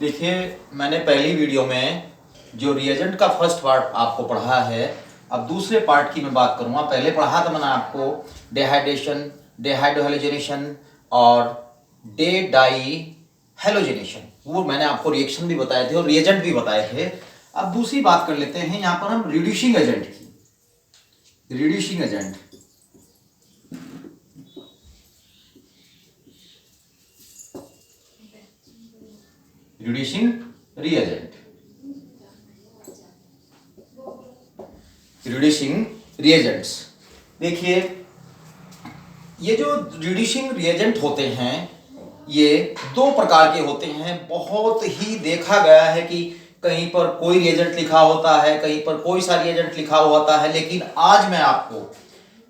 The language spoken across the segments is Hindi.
देखिए, मैंने पहली वीडियो में जो रिएजेंट का फर्स्ट पार्ट आपको पढ़ा है, अब दूसरे पार्ट की मैं बात करूँगा। पहले पढ़ा था मैंने आपको डिहाइड्रेशन, डिहाइड्रोहेलोजेनेशन और डे डाई हेलोजेनेशन। वो मैंने आपको रिएक्शन भी बताए थे और रिएजेंट भी बताए थे। अब दूसरी बात कर लेते हैं यहाँ पर हम रिड्यूसिंग एजेंट की। Reducing agent, reducing reagent, reducing reagents. देखिए, ये जो रिड्यूसिंग रिएजेंट होते हैं ये दो प्रकार के होते हैं। बहुत ही देखा गया है कि कहीं पर कोई रिएजेंट लिखा होता है, कहीं पर कोई सा रिएजेंट लिखा होता है, लेकिन आज मैं आपको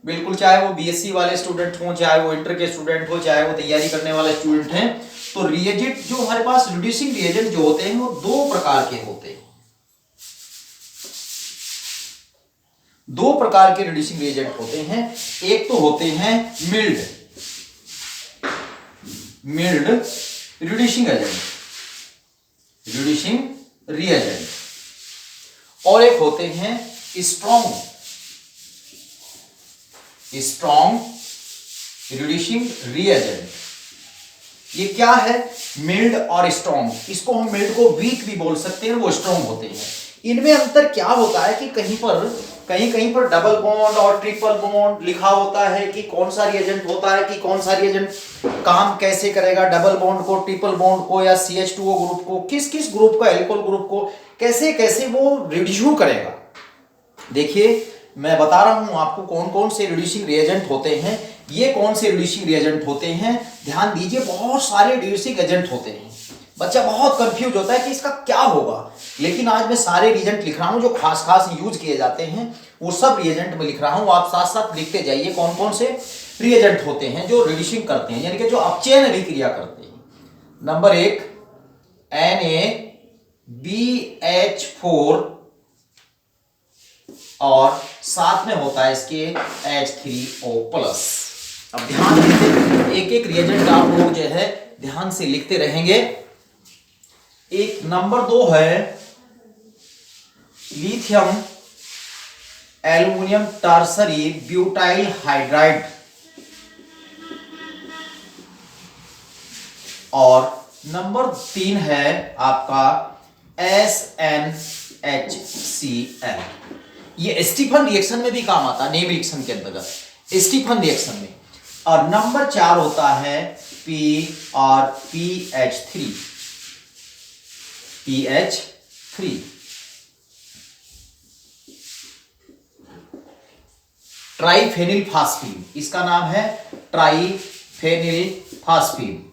बिल्कुल, चाहे वो बीएससी वाले स्टूडेंट हो, चाहे वो इंटर के स्टूडेंट हो, चाहे वो तैयारी करने वाले स्टूडेंट हैं, तो रिएजेंट जो हमारे पास रिड्यूसिंग रिएजेंट जो होते हैं वो दो प्रकार के होते हैं। दो प्रकार के रिड्यूसिंग रिएजेंट होते हैं। एक तो होते हैं mild reducing agent, reducing reagent, और एक होते हैं स्ट्रॉन्ग रिड्यूसिंग रिएजेंट। ये क्या है? मिल्ड और स्ट्रॉन्ग। इसको हम मिल्ड को वीक भी बोल सकते हैं, वो स्ट्रॉन्ग होते हैं। इनमें अंतर क्या होता है कि कहीं पर डबल बॉन्ड और ट्रिपल बॉन्ड लिखा होता है कि कौन सा रिएजेंट होता है, कि कौन सा रिएजेंट काम कैसे करेगा, डबल बॉन्ड को, ट्रिपल बॉन्ड को, या CH2O ग्रुप को, किस किस ग्रुप को, एल्कोहल ग्रुप को कैसे कैसे वो रिड्यूस करेगा। देखिए, मैं बता रहा हूं आपको कौन कौन से रिड्यूसिंग रिएजेंट होते हैं। ये कौन से रिड्यूसिंग रिएजेंट होते हैं, ध्यान दीजिए। बहुत सारे रिड्यूसिंग एजेंट होते हैं। बच्चा बहुत कंफ्यूज होता है कि इसका क्या होगा, लेकिन आज मैं सारे रिएजेंट लिख रहा हूं जो खास खास यूज किए जाते हैं, वो सब रिएजेंट में लिख रहा हूं। आप साथ साथ लिखते जाइए कौन कौन से रिएजेंट होते हैं जो रिड्यूसिंग करते हैं, यानी कि जो अपचयन अभिक्रिया करते हैं। नंबर 1 NaBH4 और साथ में होता है इसके H3O+। अब ध्यान दीजिए, एक एक रिएजेंट आप लोग जो है ध्यान से लिखते रहेंगे। एक नंबर 2 है lithium aluminium tertiary butyl hydride, और नंबर 3 है आपका SnHCl। ये स्टीफन रिएक्शन में भी काम आता है, नेम रिएक्शन के अंतर्गत, स्टीफन रिएक्शन में। और नंबर 4 होता है P और PH3। ट्राइफेनिलफास्फीन, इसका नाम है ट्राइफेनिलफास्फीन।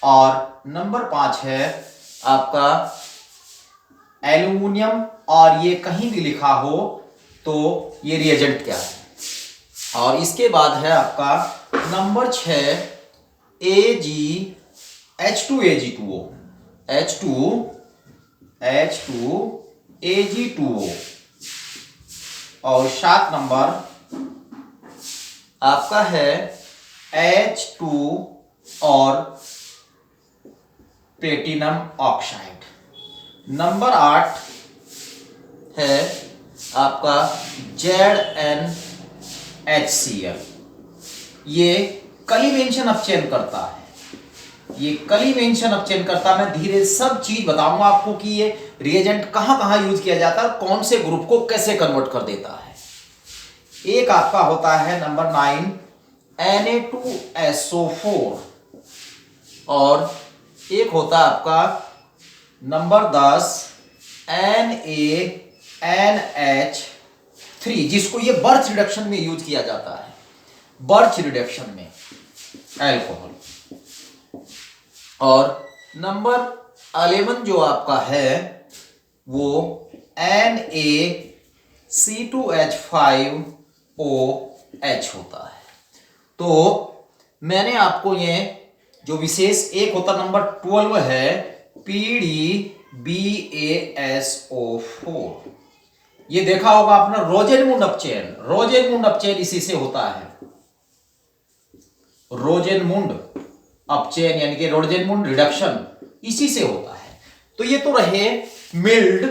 और नंबर 5 है आपका एल्युमिनियम, और ये कहीं भी लिखा हो तो ये रिएजेंट क्या है। और इसके बाद है आपका नंबर 6 H2Ag2O, H2Ag2O। और 7 नंबर आपका है H2 और प्लेटिनम ऑक्साइड। नंबर 8 है आपका ZnHCl। ये कलीमेंशन अपचयन करता है, ये कलीमेंशन अपचयन करता है। मैं धीरे सब चीज बताऊंगा आपको कि ये रिएजेंट कहां कहां यूज किया जाता है, कौन से ग्रुप को कैसे कन्वर्ट कर देता है। एक आपका होता है नंबर 9 Na2SO4, और एक होता है आपका नंबर 10 NaNH3, जिसको ये बर्थ रिडक्शन में यूज किया जाता है, बर्थ रिडक्शन में अल्कोहल। और नंबर 11 जो आपका है वो NaC2H5OH होता है। तो मैंने आपको ये जो विशेष एक होता नंबर 12 है PDBASO4, ये देखा होगा आपने, रोजेनमुंड अपचयन, रोजेनमुंड अपचयन इसी से होता है। रोजेनमुंड अपचयन यानी कि रोजेनमुंड रिडक्शन इसी से होता है। तो ये तो रहे मिल्ड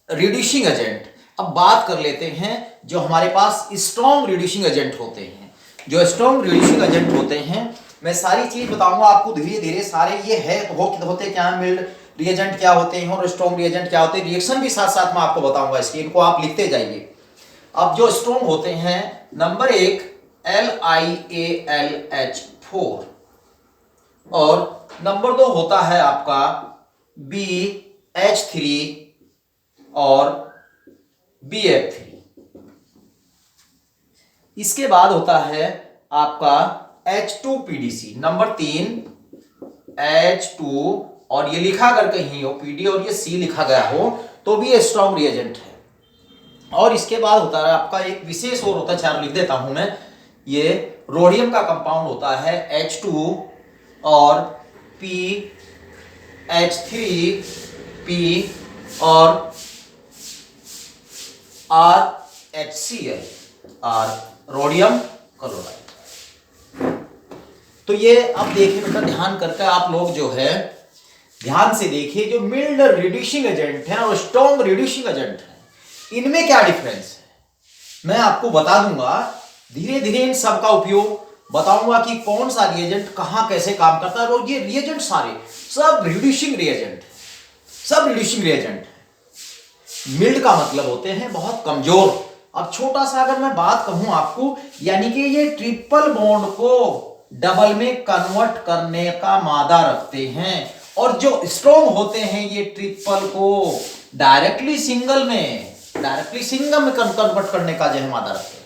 रिड्यूसिंग एजेंट। अब बात कर लेते हैं जो हमारे पास स्ट्रॉन्ग रिड्यूसिंग एजेंट होते हैं। जो स्ट्रॉन्ग रिड्यूसिंग एजेंट होते हैं, मैं सारी चीज बताऊंगा आपको धीरे धीरे। सारे ये है होते क्या, मिल्ड रिएजेंट क्या होते हैं और स्ट्रॉन्ग रिएजेंट क्या होते हैं, रिएक्शन भी साथ साथ में आपको बताऊंगा इसकी, इनको आप लिखते जाइए। अब जो स्ट्रॉन्ग होते हैं, नंबर 1 LiAlH4 और नंबर 2 होता है आपका BH3 और BF3। इसके बाद होता है आपका H2PDC, नंबर 3 H2, और ये लिखा अगर कहीं हो PD और ये C लिखा गया हो तो भी ये स्ट्रॉन्ग रिएजेंट है। और इसके बाद होता है आपका एक विशेष और होता है, चार लिख देता हूं मैं, ये रोडियम का कंपाउंड होता है H2 और PH3P और RHCl, रोडियम क्लोराइड। तो ये अब देखिए बेटा, ध्यान करके आप लोग जो है ध्यान से देखिए, जो मिल्ड रिड्यूसिंग एजेंट है और स्ट्रॉन्ग रिड्यूसिंग एजेंट है, इनमें क्या डिफरेंस है मैं आपको बता दूंगा। धीरे धीरे इन सब का उपयोग बताऊंगा कि कौन सा रिएजेंट कहां कैसे काम करता है। और ये रिएजेंट सारे सब रिड्यूसिंग रिएजेंट है, सब रिड्यूसिंग रिएजेंट है। मिल्ड का मतलब होते हैं बहुत कमजोर। अब छोटा सा अगर मैं बात कहूं आपको, यानी कि ये ट्रिपल बॉन्ड को डबल में कन्वर्ट करने का मादा रखते हैं, और जो स्ट्रॉन्ग होते हैं ये ट्रिपल को डायरेक्टली सिंगल में कन्वर्ट करने का जो है मादा रखते हैं।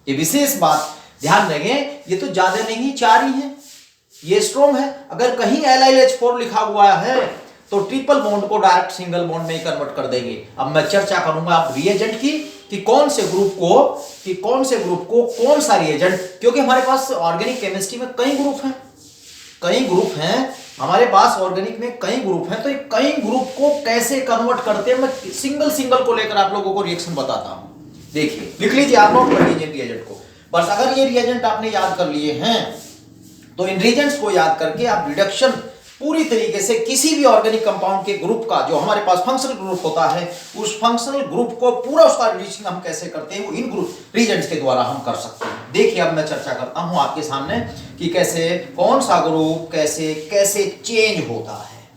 ये विशेष बात ध्यान देंगे, ये तो ज्यादा नहीं, 4 ही है, ये स्ट्रॉन्ग है। अगर कहीं LiLH4 लिखा हुआ है तो ट्रिपल बॉन्ड को डायरेक्ट सिंगल बॉन्ड में कन्वर्ट कर देंगे। अब मैं चर्चा करूंगा आप रिएजेंट की, कि कौन से ग्रुप को कौन सा रिएजेंट, क्योंकि हमारे पास ऑर्गेनिक केमिस्ट्री में कई ग्रुप हैं हमारे पास, ऑर्गेनिक में कई ग्रुप हैं। तो कई ग्रुप को कैसे कन्वर्ट करते हैं, मैं सिंगल को लेकर आप लोगों को रिएक्शन बताता हूं। देखिए, लिख लीजिए, आप नोट कर लीजिए रिएजेंट को। बस अगर ये रिएजेंट आपने याद कर लिए हैं तो इन रिएजेंट्स को याद करके आप रिडक्शन पूरी तरीके से किसी भी ऑर्गेनिक कंपाउंड के ग्रुप का, जो हमारे पास फंक्शनल ग्रुप होता है, उस फंक्शनल ग्रुप को पूरा उसका रिड्यूसिंग हम कैसे करते हैं, वो इन ग्रुप रिएजेंट्स के द्वारा हम कर सकते हैं। देखिए, अब मैं चर्चा करता हूं आपके सामने कि कैसे कौन सा ग्रुप कैसे चेंज होता है।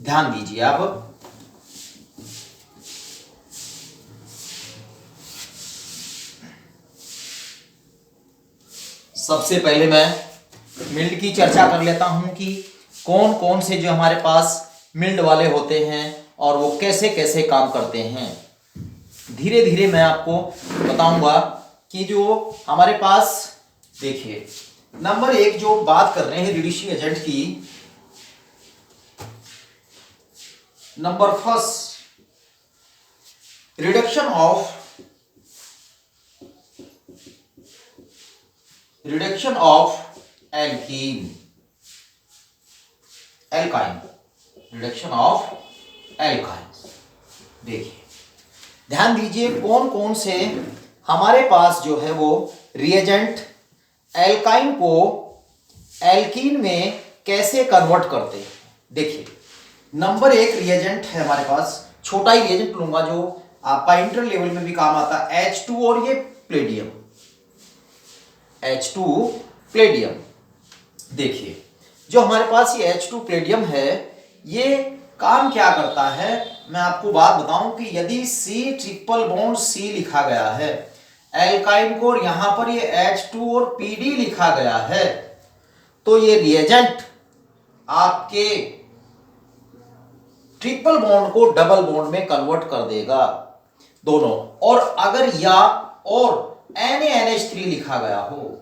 ध्यान दीजिए आप। सबसे पहले मैं मिल्ड की चर्चा कर लेता हूं कि कौन कौन से जो हमारे पास मिल्ड वाले होते हैं और वो कैसे कैसे काम करते हैं। धीरे धीरे मैं आपको बताऊंगा कि जो हमारे पास, देखिए, नंबर 1 जो बात कर रहे हैं रिड्यूसिंग एजेंट की, number 1 reduction of alkyne, reduction of alkyne. देखिए, ध्यान दीजिए, कौन कौन से हमारे पास जो है वो रिएजेंट एल्काइन को एल्कीन में कैसे कन्वर्ट करते हैं। देखिए, नंबर 1 रिएजेंट है हमारे पास, छोटा ही रिएजेंट लूंगा जो आपका इंटर लेवल में भी काम आता है, H2 और ये प्लेडियम, H2 प्लेडियम। देखिए, जो हमारे पास ये H2 प्लेडियम है, ये काम क्या करता है, मैं आपको बात बताऊं कि यदि C ट्रिपल बॉन्ड C लिखा गया है एल्काइन को, और यहां पर ये H2 और PD लिखा गया है, तो ये रिएजेंट आपके ट्रिपल बॉन्ड को डबल बॉन्ड में कन्वर्ट कर देगा दोनों। और अगर या और NaNH3 लिखा गया हो,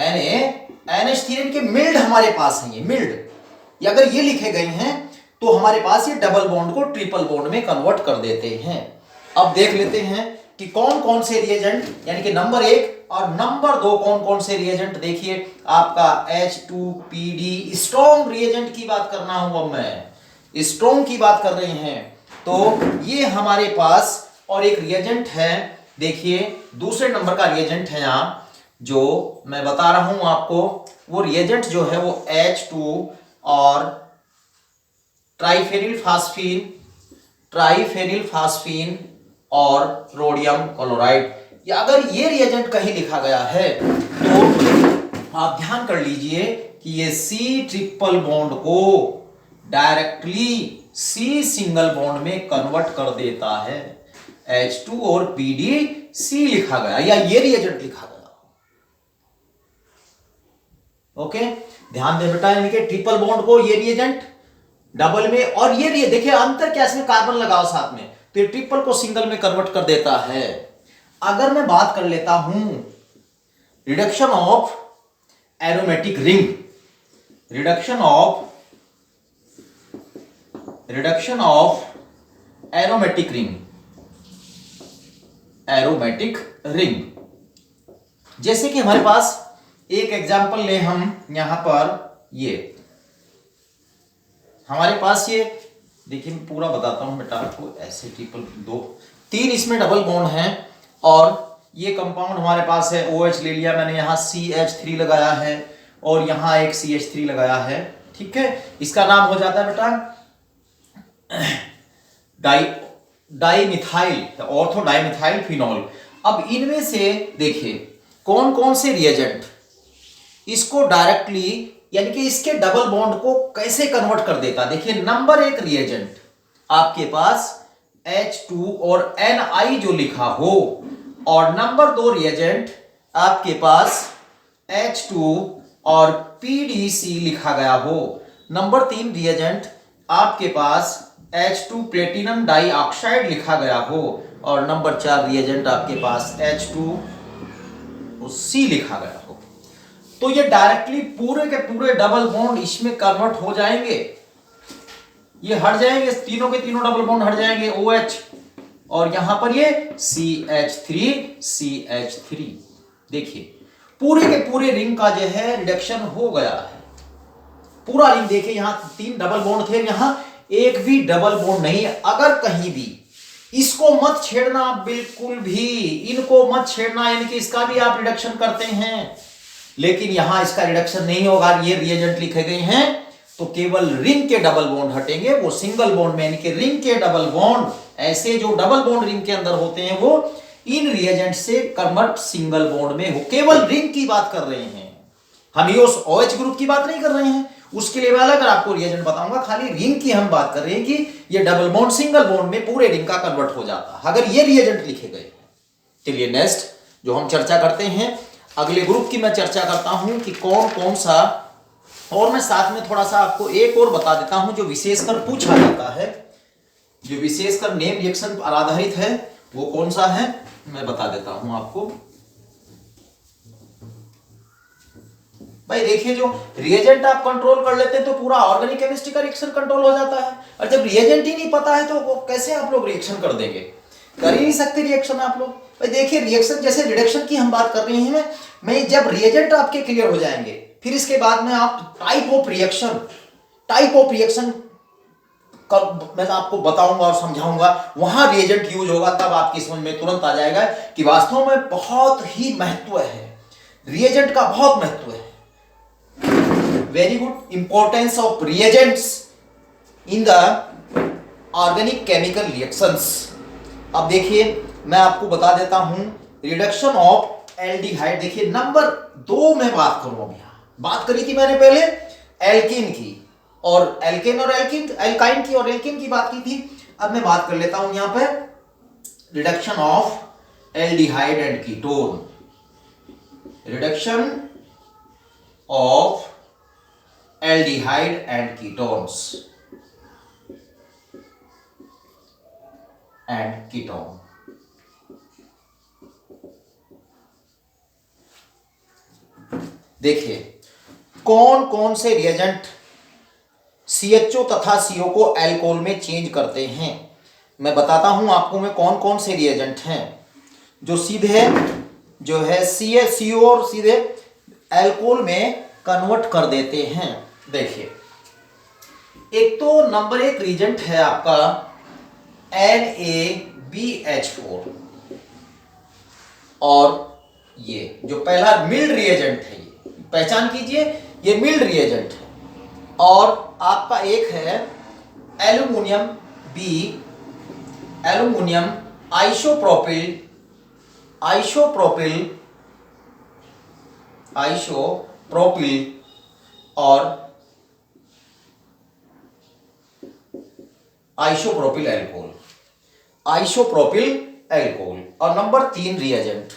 NaNH3 के मिल्ड हमारे पास है, ये मिल्ड, अगर ये लिखे गए हैं तो हमारे पास ये डबल बॉन्ड को ट्रिपल बॉन्ड में कन्वर्ट कर देते हैं। अब देख लेते हैं कि कौन कौन से रिएजेंट, यानी कि नंबर 1 और नंबर 2 कौन कौन से रिएजेंट। देखिए, आपका H2PD स्ट्रॉन्ग रिएजेंट की बात करना हूं, मैं स्ट्रॉन्ग की बात कर रहे हैं, तो ये हमारे पास और एक रिएजेंट है। देखिए, दूसरे नंबर का रिएजेंट है यहां जो मैं बता रहा हूं आपको, वो रिएजेंट जो है वो H2 और ट्राइफेनिल फास्फीन और रोडियम क्लोराइड। या अगर ये रिएजेंट कहीं लिखा गया है तो आप ध्यान कर लीजिए कि ये सी ट्रिपल बॉन्ड को डायरेक्टली सी सिंगल बॉन्ड में कन्वर्ट कर देता है। H2 और PDC लिखा गया या ये रिएजेंट लिखा गया। ओके, ध्यान दे बेटा, यानी कि ट्रिपल बॉन्ड को ये रिएजेंट डबल में, और ये देखिए अंतर क्या, इसमें कार्बन लगाओ साथ में, तो ये ट्रिपल को सिंगल में कन्वर्ट कर देता है। अगर मैं बात कर लेता हूं reduction of aromatic ring, reduction of aromatic ring, जैसे कि हमारे पास एक एग्जांपल ले हम यहां पर, ये हमारे पास ये देखिए, मैं पूरा बताता हूं बेटा आपको, ऐसे ट्रिपल 2-3 इसमें डबल बॉन्ड हैं, और ये कंपाउंड हमारे पास है OH ले लिया मैंने, यहां CH3 लगाया है और यहां एक CH3 लगाया है, ठीक है। इसका नाम हो जाता है बेटा डाइमिथाइल, ऑर्थो डाइमिथाइल फिनॉल। अब इनमें से देखिए कौन कौन से रिएजेंट इसको डायरेक्टली यानी कि इसके डबल बॉन्ड को कैसे कन्वर्ट कर देता। देखिए नंबर 1 रिएजेंट आपके पास H2 और Ni जो लिखा हो, और नंबर 2 रिएजेंट आपके पास H2 और PDC लिखा गया हो, नंबर 3 रिएजेंट आपके पास H2 प्लेटिनम डाइऑक्साइड लिखा गया हो, और नंबर 4 रिएजेंट आपके पास H2C लिखा गया हो। तो ये डायरेक्टली पूरे के पूरे डबल बॉन्ड इसमें कन्वर्ट हो जाएंगे, ये हट जाएंगे, तीनों के तीनों डबल बॉन्ड हट जाएंगे OH, और यहां पर ये CH3। देखिए पूरे के पूरे रिंग का जो है रिडक्शन हो गया है, पूरा रिंग। देखिए यहां 3 डबल बॉन्ड थे, यहां एक भी डबल बॉन्ड नहीं है। अगर कहीं भी इसको मत छेड़ना, बिल्कुल भी इनको मत छेड़ना, यानी कि इसका भी आप रिडक्शन करते हैं, लेकिन यहां इसका रिडक्शन नहीं होगा। ये रिएजेंट लिखे गए हैं तो केवल रिंग के डबल बॉन्ड हटेंगे, वो सिंगल बॉन्ड में, यानी कि रिंग के डबल बॉन्ड, ऐसे जो डबल बॉन्ड रिंग के अंदर होते हैं वो इन रिएजेंट से कन्वर्ट सिंगल बॉन्ड में हो। केवल रिंग की बात कर रहे हैं हम, ये उस OH ग्रुप की बात नहीं कर रहे हैं, उसके लिए मैं अलग आपको रिएजेंट बताऊंगा। खाली रिंग की हम बात कर रहे हैं कि ये डबल बॉन्ड सिंगल बॉन्ड में पूरे रिंग का कन्वर्ट हो जाता है अगर ये रिएजेंट लिखे गए। चलिए नेक्स्ट जो हम चर्चा करते हैं, अगले ग्रुप की मैं चर्चा करता हूं कि कौन कौन सा, और मैं साथ में थोड़ा सा आपको एक और बता देता हूं जो विशेषकर पूछा जाता है, जो विशेषकर नेम रिएक्शन पर आधारित है, वो कौन सा है मैं बता देता हूं आपको। भाई देखिए, जो रिएजेंट आप कंट्रोल कर लेते हैं तो पूरा ऑर्गेनिक केमिस्ट्री का रिएक्शन कंट्रोल हो जाता है, और जब रिएजेंट ही नहीं पता है तो वो कैसे आप लोग रिएक्शन कर देंगे, कर ही नहीं सकते रिएक्शन आप लोग। भाई देखिए रिएक्शन, जैसे रिडक्शन की हम बात कर रहे हैं, मैं जब रिएजेंट आपके क्लियर हो जाएंगे, फिर इसके बाद में आप टाइप ऑफ रिएक्शन मैं आपको बताऊंगा और समझाऊंगा, वहां रिएजेंट यूज होगा, तब आपकी समझ में तुरंत आ जाएगा कि वास्तव में बहुत ही महत्व है, रिएजेंट का बहुत महत्व है। Very good, importance of reagents in the organic chemical reactions. अब देखिए मैं आपको बता देता हूं रिडक्शन ऑफ एल्डिहाइड। देखिए नंबर 2 में बात करूं, अब यहां बात करी थी मैंने पहले एल्कीन की, और एल्केन और एल्कीन, एल्काइन की और एल्कीन की बात की थी। अब मैं बात कर लेता हूं यहां पे reduction of aldehyde and ketone, reduction of aldehyde and ketones and ketone. देखिए कौन कौन से रिएजेंट CHO तथा CO को अल्कोहल में चेंज करते हैं, मैं बताता हूं आपको मैं कौन कौन से रिएजेंट हैं जो सीधे जो है CO और सीधे अल्कोहल में कन्वर्ट कर देते हैं। देखिए एक तो नंबर 1 रिएजेंट है आपका NaBH4, और ये जो पहला मिल्ड रिएजेंट है, ये पहचान कीजिए, ये मिल्ड रिएजेंट है। और आपका एक है aluminium B aluminium isopropyl isopropyl isopropyl और आइसोप्रोपिल एल्कोहल आइसोप्रोपिल एल्कोहल। और नंबर 3 रिएजेंट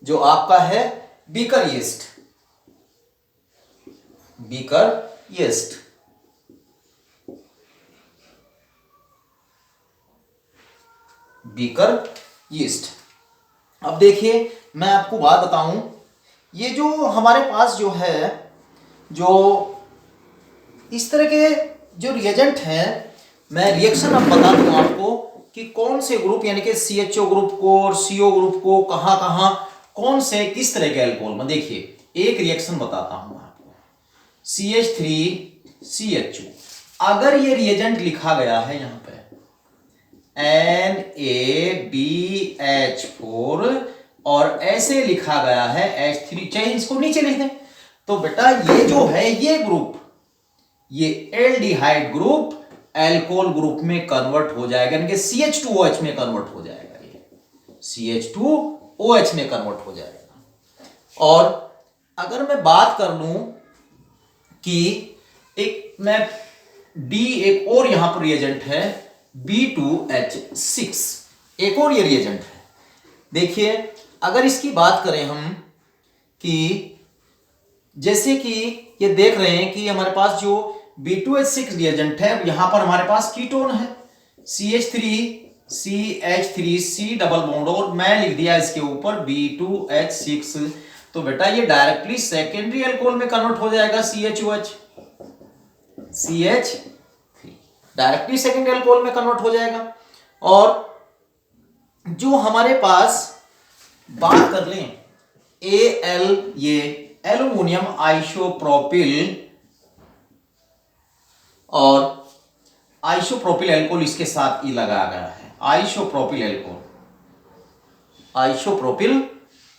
जो आपका है बीकर यीस्ट बीकर यीस्ट। अब देखिए मैं आपको बात बताऊं, ये जो हमारे पास जो है, जो इस तरह के जो रिएजेंट हैं, मैं रिएक्शन अब बता दूं आपको कि कौन से ग्रुप यानी कि CHO ग्रुप को और CO ग्रुप को कहां कहां कौन से किस तरह के एल्कोहल में। देखिए एक रिएक्शन बताता हूं आपको, CH3CHO। अगर ये रिएजेंट लिखा गया है यहां पे NaBH4 और ऐसे लिखा गया है H3, चाहे इसको नीचे लिख दें, तो बेटा ये जो है ये ग्रुप, ये एल्डिहाइड ग्रुप एल्कोहल ग्रुप में कन्वर्ट हो जाएगा, यानी कि CH2OH में कन्वर्ट हो जाएगा, ये CH2OH में कन्वर्ट हो जाएगा। और अगर मैं बात कर लूं कि एक मैं एक और यहां पर रिएजेंट है B2H6, एक और ये रिएजेंट है। देखिए अगर इसकी बात करें हम कि जैसे कि ये देख रहे हैं कि हमारे पास जो B2H6 रिएजेंट है, यहां पर हमारे पास कीटोन है CH3 डबल बॉन्ड और मैं लिख दिया इसके ऊपर B2H6, तो बेटा ये डायरेक्टली सेकेंडरी अल्कोहल में कन्वर्ट हो जाएगा CH3 डायरेक्टली सेकेंडरी अल्कोहल में कन्वर्ट हो जाएगा। और जो हमारे पास बात कर लें Al, ये एल्यूमिनियम आइसोप्रोपिल और आइसोप्रोपिल एल्कोहल इसके साथ ही लगाया गया है, आइसोप्रोपिल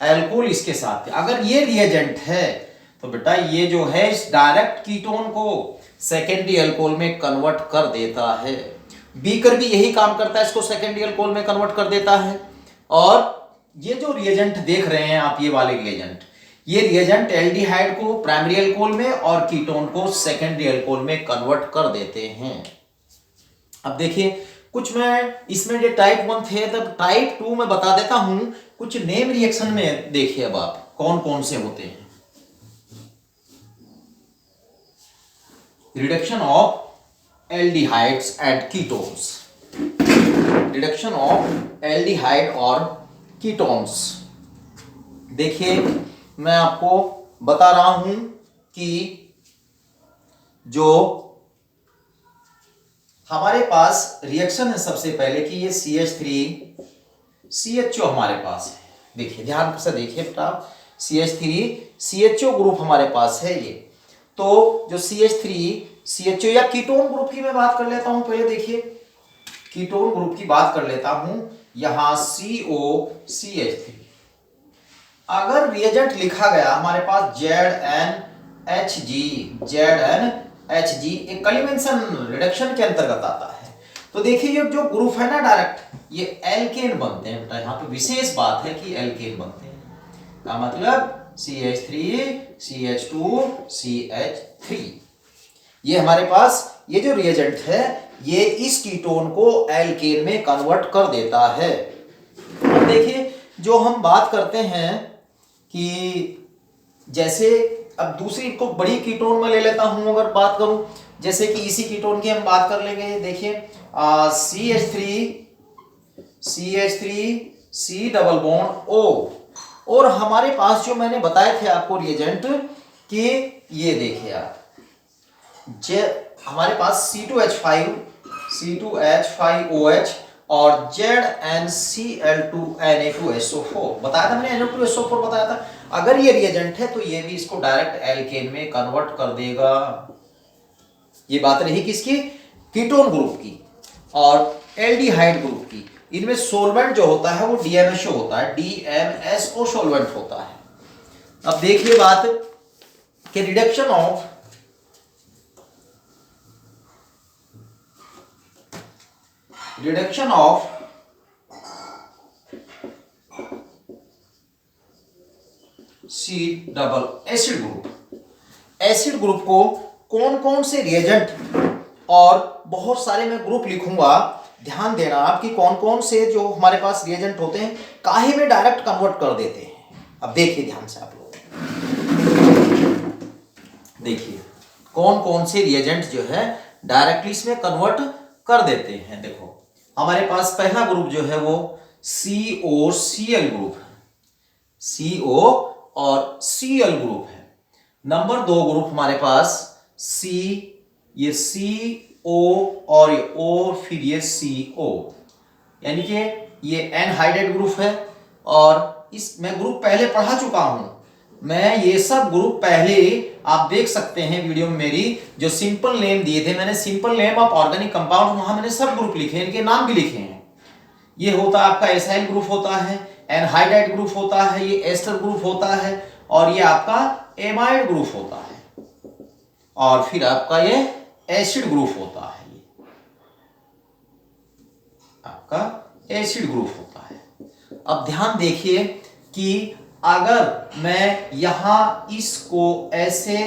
एल्कोहल इसके साथ। अगर ये रिएजेंट है तो बेटा ये जो है इस डायरेक्ट कीटोन को सेकेंडरी अल्कोहल में कन्वर्ट कर देता है। बीकर भी यही काम करता है, इसको सेकेंडरी अल्कोहल में कन्वर्ट कर देता है। और ये जो रिएजेंट देख रहे हैं आप, ये वाले रिएजेंट, ये रिएजेंट एल्डिहाइड को प्राइमरी अल्कोहल में और कीटोन को सेकेंडरी अल्कोहल में कन्वर्ट कर देते हैं। अब देखिए कुछ मैं इसमें जो टाइप 1 थे, तब टाइप 2 में बता देता हूं, कुछ नेम रिएक्शन में देखिए अब आप कौन कौन से होते हैं। Reduction of aldehydes and ketones, reduction of aldehyde और कीटोन्स। देखिए मैं आपको बता रहा हूं कि जो हमारे पास रिएक्शन है सबसे पहले कि ये CH3CHO हमारे पास है। देखिए ध्यान से देखिए बेटा, CH3CHO ग्रुप हमारे पास है ये। तो जो CH3CHO या कीटोन ग्रुप की मैं बात कर लेता हूं पहले। देखिए कीटोन ग्रुप की बात कर लेता हूं, यहां COCH3। अगर रिएजेंट लिखा गया हमारे पास ZnHG, एक कलिमेंशन रिडक्शन के अंतर्गत आता है। तो देखिए ये जो ग्रुप है ना डायरेक्ट, ये एल्केन बनते हैं बेटा। यहाँ पे विशेष बात है कि एल्केन बनते हैं, का मतलब CH3CH2CH3। ये हमारे पास ये जो रिएजेंट है ये इस कीटोन को एल्केन में कन्वर्ट कर देता है। अब देखिए जो हम बात करते हैं कि जैसे अब दूसरी को बड़ी कीटोन में ले लेता हूं, अगर बात करूं जैसे कि इसी कीटोन की हम बात कर लेंगे। देखिए CH3C डबल बॉन्ड O, और हमारे पास जो मैंने बताए थे आपको रिएजेंट कि ये देखिए आप, हमारे पास C2H5OH और ZnCl2Na2SO4 बताया था मैंने, Na2SO4 बताया था। अगर ये रिएजेंट है तो ये भी इसको डायरेक्ट एल्केन में कन्वर्ट कर देगा। ये बात रही किसकी, कीटोन ग्रुप की और एल्डिहाइड ग्रुप की। इनमें सोलवेंट जो होता है वो DMSO होता है, DMSO सोलवेंट होता है। अब देखिए बात कि reduction of C double acid group. Acid group को कौन कौन से रिएजेंट, और बहुत सारे मैं ग्रुप लिखूंगा, ध्यान देना आपकी कौन कौन से जो हमारे पास रिएजेंट होते हैं काहे में डायरेक्ट कन्वर्ट कर देते हैं। अब देखिए ध्यान से आप लोग, देखिए कौन कौन से रिएजेंट जो है डायरेक्टली इसमें कन्वर्ट कर देते हैं। देखो हमारे पास पहला ग्रुप जो है वो COCl ग्रुप है, CO और Cl ग्रुप है। नंबर 2 ग्रुप हमारे पास ये CO और ये O, फिर ये CO, यानी कि ये एनहाइड्रेट ग्रुप है। और इस मैं ग्रुप पहले पढ़ा चुका हूं, मैं ये सब ग्रुप पहले आप देख सकते हैं वीडियो में मेरी जो सिंपल नेम दिए थे, मैंने simple name of organic compound, वहां मैंने सब ग्रुप लिखे, इनके नाम भी लिखे हैं। ये होता है आपका एसाइल ग्रुप होता है, एनहाइड्राइड ग्रुप होता है, ये एस्टर ग्रुप होता है, और ये आपका एमाइड ग्रुप होता है, और फिर आपका ये एसिड ग्रुप होता है, ये आपका एसिड ग्रुप होता है। अब ध्यान देखिए कि अगर मैं यहां इसको ऐसे,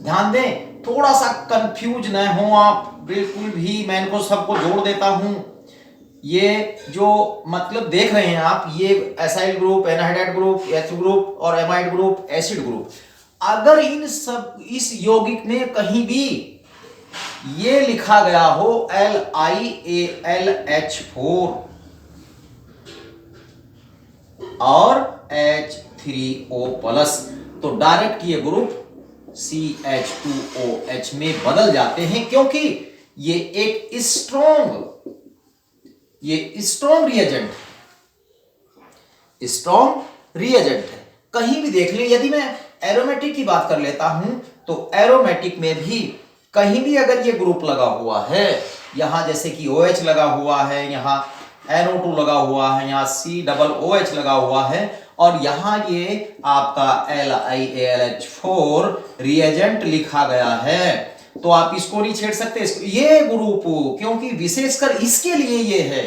ध्यान दें थोड़ा सा कंफ्यूज न हो आप बिल्कुल भी, मैं इनको सबको जोड़ देता हूं। ये जो मतलब देख रहे हैं आप, ये acyl group, anhydride group, H group और एमाइड ग्रुप, एसिड ग्रुप, अगर इन सब इस यौगिक में कहीं भी ये लिखा गया हो LiAlH4 और H3O+, तो डायरेक्ट ये ग्रुप CH2OH में बदल जाते हैं, क्योंकि ये एक स्ट्रॉन्ग रिएजेंट है। कहीं भी देख लें, यदि मैं एरोमेटिक की बात कर लेता हूं तो एरोमेटिक में भी कहीं भी अगर ये ग्रुप लगा हुआ है, यहां जैसे कि OH लगा हुआ है, यहां NO2 लगा हुआ है, यहाँ COOH लगा हुआ है, और यहाँ ये आपका LiAlH4 रिएजेंट लिखा गया है, तो आप इसको नहीं छेड़ सकते, ये ग्रुप क्योंकि विशेषकर इसके लिए ये है,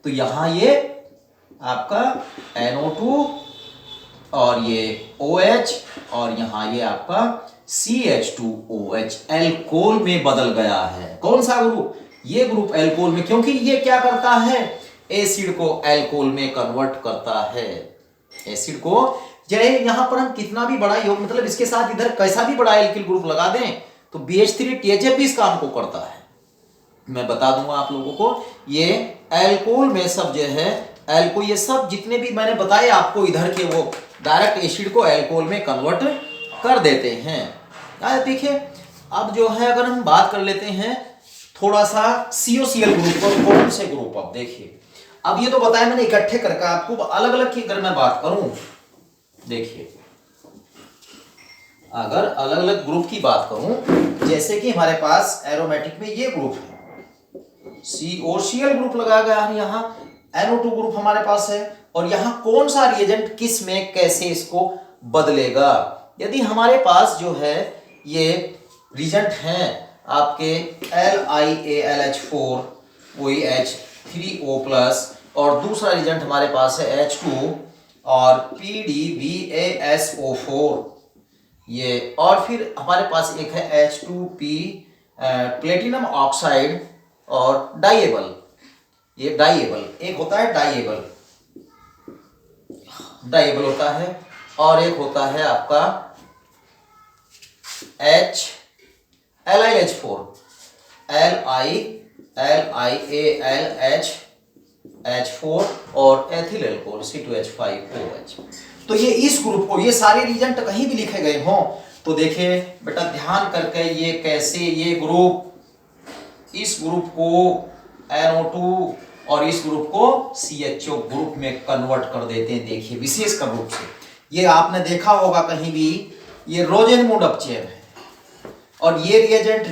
तो यहाँ ये आपका NO2 और ये OH और यहाँ ये आपका CH2OH एल्कोहल में बदल गया है। कौन सा ग्रुप? ये ग्रुप एल्कोहल में, क्योंकि ये क्या करता है, एसिड को एल्कोहल में कन्वर्ट करता है। एसिड को चाहे यहां पर हम कितना भी बड़ा योग, मतलब इसके साथ इधर कैसा भी बड़ा एल्किल ग्रुप लगा दें तो BH3 THF भी इस काम को करता है। मैं बता दूंगा आप लोगों को, ये एल्कोहल में सब जो है ये सब जितने भी मैंने बताए आपको इधर के, वो डायरेक्ट एसिड को एल्कोहल में कन्वर्ट कर देते हैं। देखिए अब जो है अगर हम बात कर लेते हैं थोड़ा सा COCl ग्रुप और कौन से ग्रुप, अब देखिए अब ये तो बताया मैंने इकट्ठे करके, आपको अलग अलग की अगर मैं बात करूं, देखिए अगर अलग अलग ग्रुप की बात करूं, जैसे कि हमारे पास एरोमेटिक में ये ग्रुप है, COCl ग्रुप लगाया गया है, यहाँ NO2 ग्रुप हमारे पास है, और यहाँ कौन सा रिएजेंट किस में कैसे इसको बदलेगा। यदि हमारे पास जो है ये रिएजेंट हैं आपके LiAlH4 OH3O+, और दूसरा रिएजेंट हमारे पास है H2 और PDVASO4 ये, और फिर हमारे पास एक है H2P प्लेटिनम ऑक्साइड और डाइएबल, ये डाइएबल एक होता है, डाइएबल होता है, और एक होता है आपका LiAlH4 LiAlH4 और एथिल एल्कोहल C2H5OH। तो ये इस ग्रुप को, ये सारे रिएजेंट कहीं भी लिखे गए हों तो देखिए बेटा ध्यान करके, ये कैसे ये ग्रुप इस ग्रुप को NO2 और इस ग्रुप को CHO ग्रुप में कन्वर्ट कर देते हैं। देखिए विशेष रूप से ये आपने देखा होगा कहीं भी, ये रोजेनमुंड अपचयन है, और ये रिएजेंट,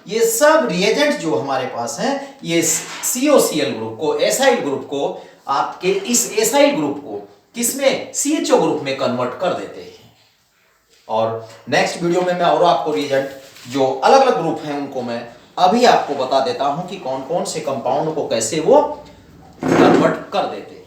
ये सब रिएजेंट जो हमारे पास हैं, ये COCl ग्रुप को, एसाइल ग्रुप को, आपके इस एसाइल ग्रुप को किसमें, CHO ग्रुप में कन्वर्ट कर देते हैं। और नेक्स्ट वीडियो में मैं और आपको रिएजेंट जो अलग अलग ग्रुप हैं उनको मैं अभी आपको बता देता हूं कि कौन कौन से कंपाउंड को कैसे वो कन्वर्ट कर देते हैं।